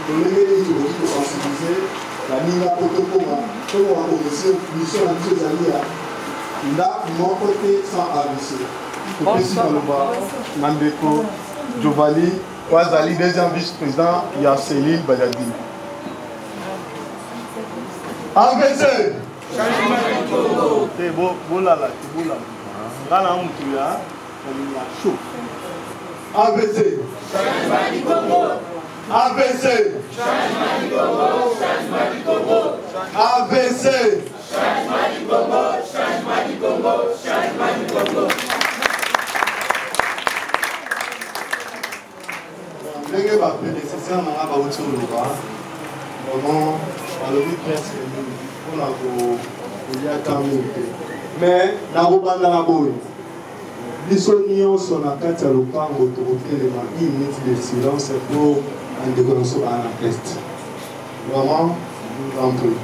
Dans les médias, il faut sensibiliser la Nina Potokoma, comme on a commencé une mission à 2 années. Il a mon côté sans AVC. Bonsoir. Nandeko, Giovanni, Ouazali, deuxième vice-président, il y a Céline Bayadi. AVC! C'est bon, là, c'est bon là. Là, on est là, on est chaud. AVC! Changement du Congo! AVC! Changement du Congo! Changement du Congo! AVC. Changement du Congo, changement du Congo, changement du Congo. Ndenge bapédécesseur nanga bauti oloba vraiment balobi presque mpona kolia tami te mais nakobanda na boye biso nyonso na kati ya lopango tokotelema 1 minute de silence pour andeko nyonso baa na test vraiment nous en prie.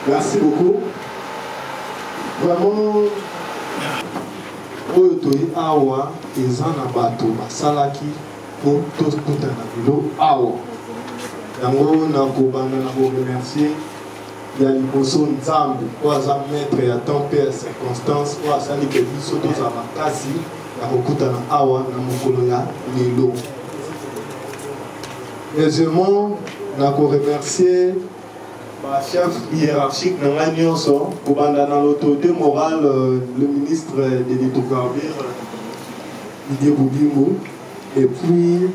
Merci beaucoup. Vraiment, oyo toyi awa eza na bato basalaki po tokutana bilo awa. Yango nakobanda na koremercier ya liboso Nzambe oyo aza maître ya temps mpe ya circonstance oyo asali ke biso tozala makasi ya kokutana awa na mokolo ya lelo. Deuxièmement, nakoremercier chef hiérarchique dans la nyonso pour l'autorité morale le ministre de l'hydrocarbure Didier Boubimbo et puis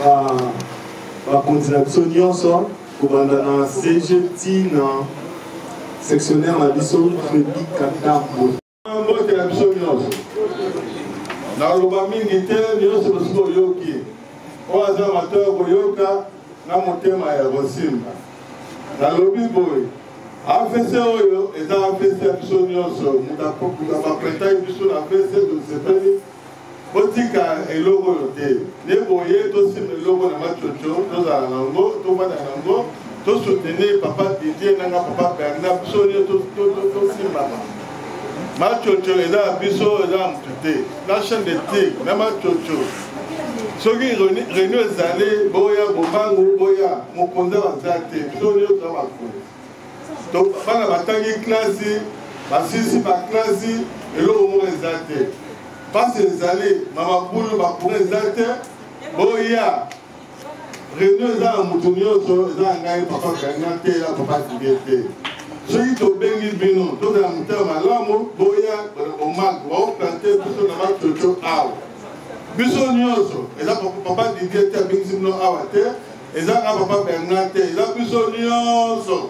la continuation nyonso pour la CGT dans sectionnaire la biso Frédéric Katambo mbote ya biso nyonso na loba mingi te nyonso losuko yoki oyo aza amateur koyoka na motema ya kosimba na lobi boy AVC oyo eza AVC ya biso nyonso mutu bapretaye biso na AVC tosepeli botika eloko oyo te nde boye tosimba eloko na machocho tozala nango tovanda nango tosoutenir papa Didier nanga papa Bernard biso nio tosimbama machocho eza ya biso eza ya mutu te na chaîne de tigre na machocho soki réunion ezali boya bobango boya mokonzi baza te biso nyonso ya makolo bana batangi klasi basilisi baklasi eloko moko eza te mpasi ezali mamabulu bakura eza te boya réunion eza na motu nyonso eza na ngai papa gagna te ya papa Didier te soki tobengi bino tozala motema malamu boya omag baoplante biso na machocho awa biso nyonso eza papa Didier te abingisi bino awa te eza na papa Bernard te eza biso nyonso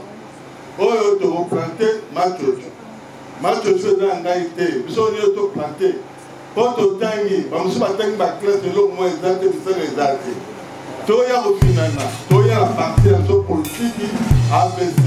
oyo tokoplante machocho eza na ngai te biso nyonso toplante mpo totangi bamosusu batangi baklasse eloko moko eza te bisala eza te toya kofinana toya na parti ya biso politiki AVC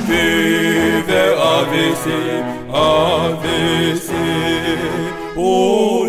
Vive AVC, AVC. Oh